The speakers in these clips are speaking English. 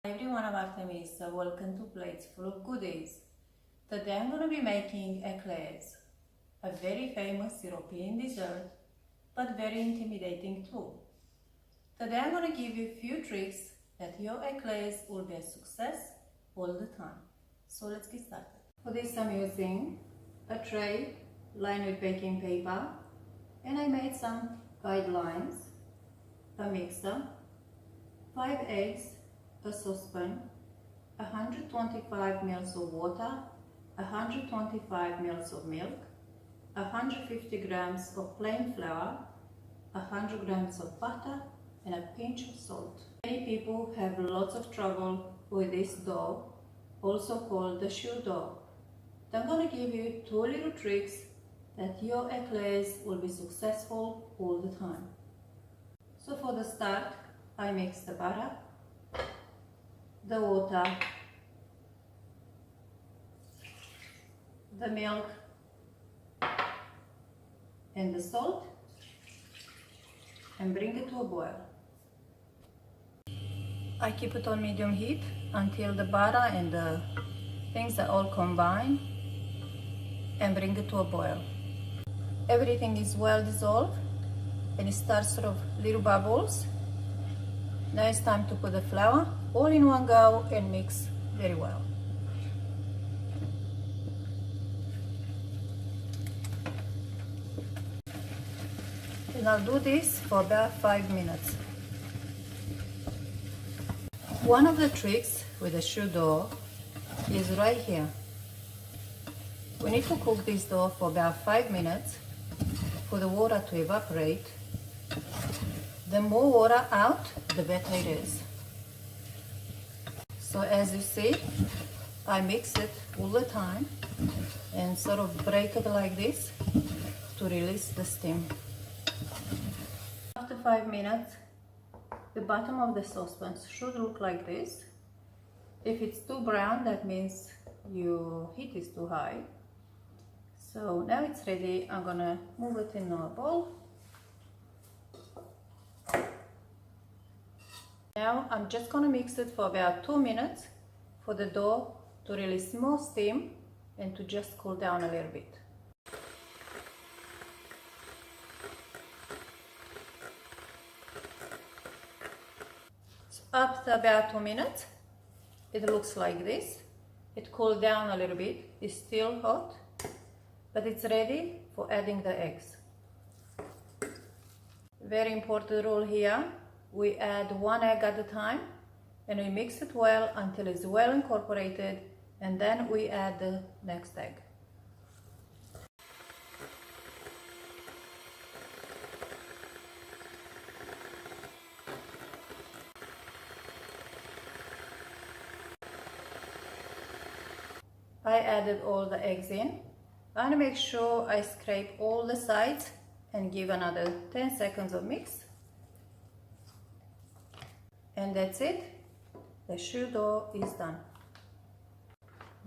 Hi everyone, I'm Artemiza. Welcome to Plates Full of Goodies. Today I'm going to be making eclairs, a very famous European dessert, but very intimidating too. Today I'm going to give you a few tricks that your eclairs will be a success all the time. So let's get started. For this I'm using a tray lined with baking paper, and I made some guidelines, a mixer, 5 eggs, a saucepan, 125 ml of water, 125 ml of milk, 150 grams of plain flour, 100 grams of butter, and a pinch of salt. Many people have lots of trouble with this dough, also called the shoe dough. I'm going to give you 2 little tricks that your eclairs will be successful all the time. So for the start, I mix the butter, the water, the milk, and the salt, and bring it to a boil. I keep it on medium heat until the butter and the things are all combined, and bring it to a boil. Everything is well dissolved and it starts sort of little bubbles. Now it's time to put the flour all in one go and mix very well. And I'll do this for about 5 minutes. One of the tricks with the shoe dough is right here. We need to cook this dough for about 5 minutes for the water to evaporate. The more water out, the better it is. So as you see, I mix it all the time and sort of break it like this to release the steam. After 5 minutes, the bottom of the saucepan should look like this. If it's too brown, that means your heat is too high. So now it's ready. I'm gonna move it in a bowl. Now I'm just going to mix it for about 2 minutes for the dough to release more steam and to just cool down a little bit. So after about 2 minutes, it looks like this. It cooled down a little bit. It's still hot, but it's ready for adding the eggs. Very important rule here. We add 1 egg at a time and we mix it well until it's well incorporated, and then we add the next egg. I added all the eggs in. I want to make sure I scrape all the sides and give another 10 seconds of mix. And that's it. The shoe dough is done.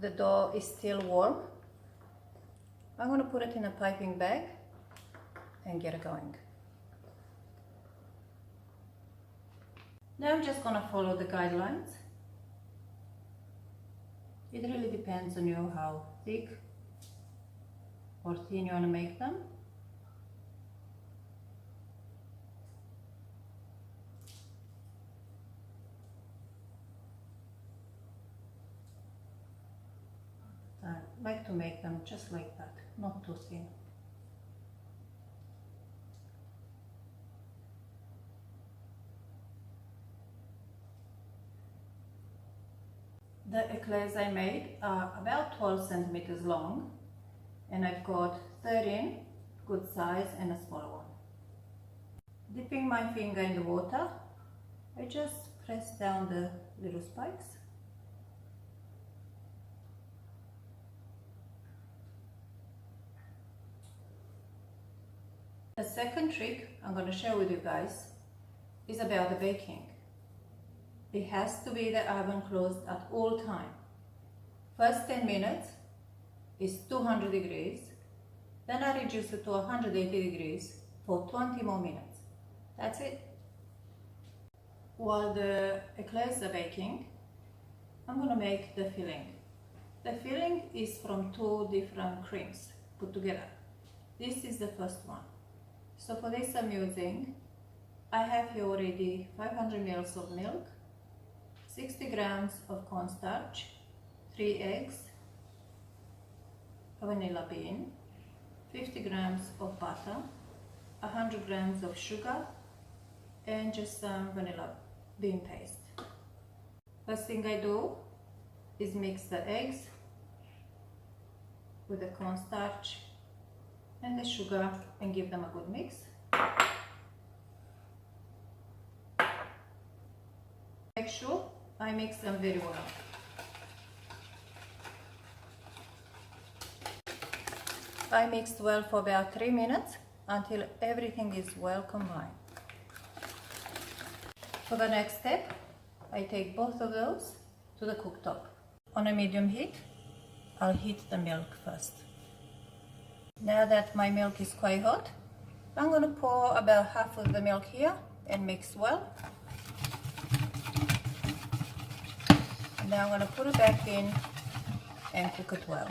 The dough is still warm. I'm going to put it in a piping bag and get it going. Now I'm just going to follow the guidelines. It really depends on you how thick or thin you want to make them. I like to make them just like that, not too thin. The eclairs I made are about 12 centimeters long, and I've got 13 good size and a smaller one. Dipping my finger in the water, I just press down the little spikes. The second trick I'm going to share with you guys is about the baking. It has to be the oven closed at all time. First 10 minutes is 200 degrees, then I reduce it to 180 degrees for 20 more minutes. That's it. While the eclairs are baking, I'm going to make the filling. The filling is from 2 different creams put together. This is the first one. So for this I'm using, I have here already 500 ml of milk, 60 grams of cornstarch, 3 eggs, a vanilla bean, 50 grams of butter, 100 grams of sugar, and just some vanilla bean paste. First thing I do is mix the eggs with the cornstarch and the sugar and give them a good mix. Make sure I mix them very well. I mixed well for about 3 minutes until everything is well combined. For the next step, I take both of those to the cooktop. On a medium heat, I'll heat the milk first. Now that my milk is quite hot, I'm going to pour about half of the milk here and mix well. And now I'm going to put it back in and cook it well.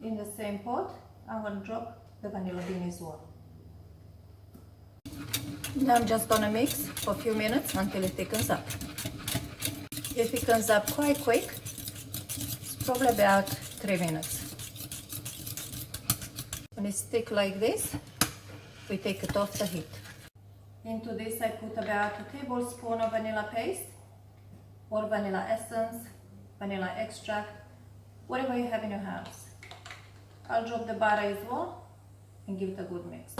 In the same pot, I'm going to drop the vanilla bean as well. Now I'm just going to mix for a few minutes until it thickens up. It thickens up quite quick, it's probably about 3 minutes. When it's thick like this, we take it off the heat. Into this I put about a tablespoon of vanilla paste or vanilla essence, vanilla extract, whatever you have in your house. I'll drop the butter as well and give it a good mix.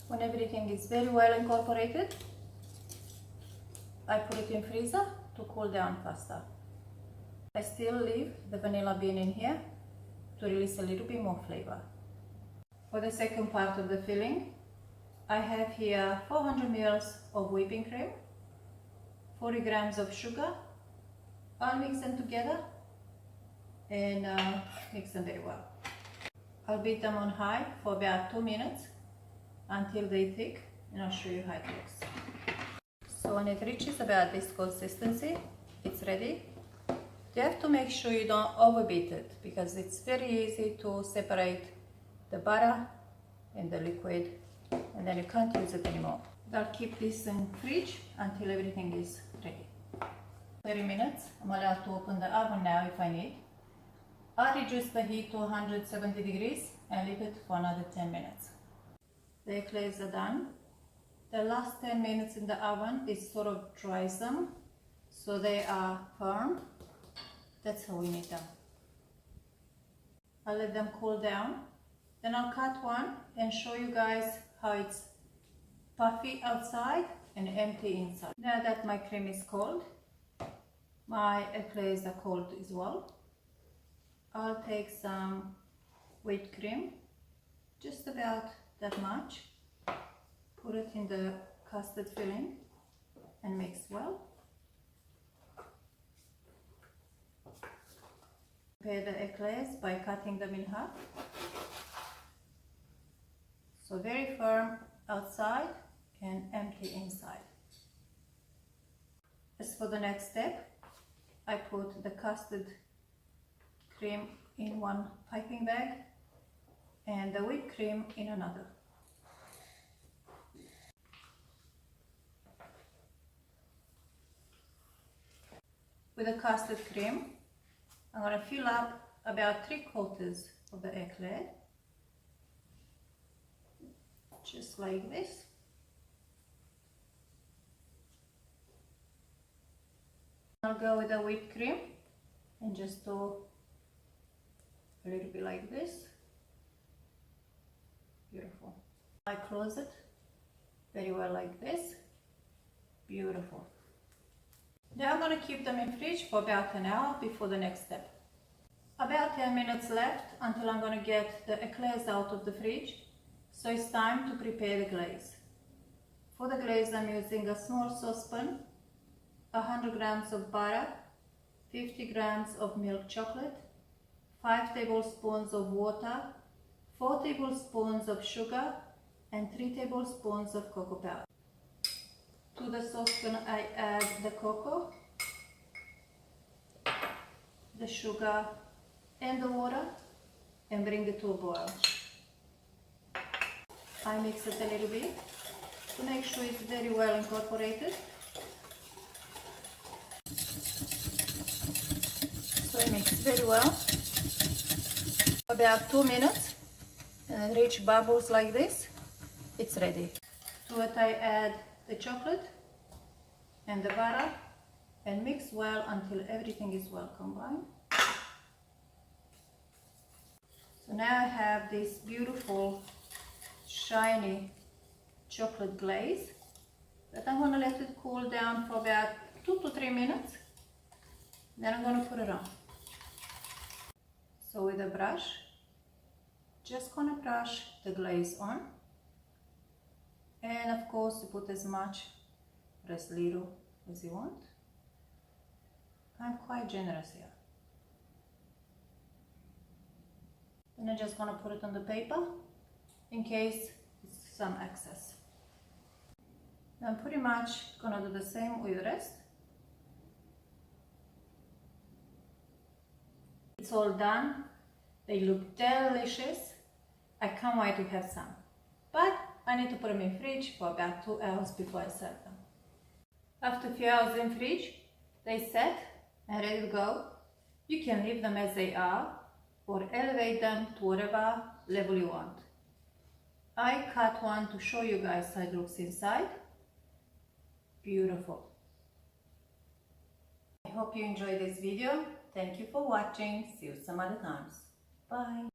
When everything is very well incorporated, I put it in freezer to cool down faster. I still leave the vanilla bean in here to release a little bit more flavor. For the second part of the filling, I have here 400 ml of whipping cream, 40 grams of sugar. I'll mix them together and mix them very well. I'll beat them on high for about 2 minutes until they thick, and I'll show you how it looks. So when it reaches about this consistency, it's ready. You have to make sure you don't overbeat it because it's very easy to separate the butter and the liquid, and then you can't use it anymore. I'll keep this in fridge until everything is ready. 30 minutes. I'm allowed to open the oven now if I need. I'll reduce the heat to 170 degrees and leave it for another 10 minutes. The eclairs are done. The last 10 minutes in the oven is sort of dries them, so they are firm. That's how we need them. I'll let them cool down. Then I'll cut one and show you guys how it's puffy outside and empty inside. Now that my cream is cold, my eclairs are cold as well. I'll take some whipped cream, just about that much, put it in the custard filling and mix well. Prepare the eclairs by cutting them in half. So very firm outside and empty inside. As for the next step, I put the custard cream in one piping bag and the whipped cream in another. With the custard cream, I'm going to fill up about 3/4 of the eclair, just like this. I'll go with the whipped cream and just do a little bit like this. Beautiful. I close it very well like this. Beautiful. Now I'm going to keep them in fridge for about an hour before the next step. About 10 minutes left until I'm going to get the eclairs out of the fridge. So it's time to prepare the glaze. For the glaze I'm using a small saucepan, 100 grams of butter, 50 grams of milk chocolate, 5 tablespoons of water, 4 tablespoons of sugar and 3 tablespoons of cocoa powder. To the saucepan I add the cocoa, the sugar and the water and bring it to a boil. I mix it a little bit to make sure it's very well incorporated. So I mix very well. About 2 minutes, and it reach bubbles like this, it's ready. To it I add the chocolate and the butter and mix well until everything is well combined. So now I have this beautiful shiny chocolate glaze that I'm going to let it cool down for about 2 to 3 minutes. Then I'm going to put it on. So with a brush, just going to brush the glaze on, and of course you put as much or as little as you want. I'm quite generous here. And I'm just going to put it on the paper in case it's some excess. I'm pretty much going to do the same with the rest. It's all done. They look delicious. I can't wait to have some. But I need to put them in fridge for about 2 hours before I serve them. After a few hours in fridge, they set and ready to go. You can leave them as they are or elevate them to whatever level you want. I cut one to show you guys how it looks inside. Beautiful. I hope you enjoyed this video. Thank you for watching. See you some other times. Bye.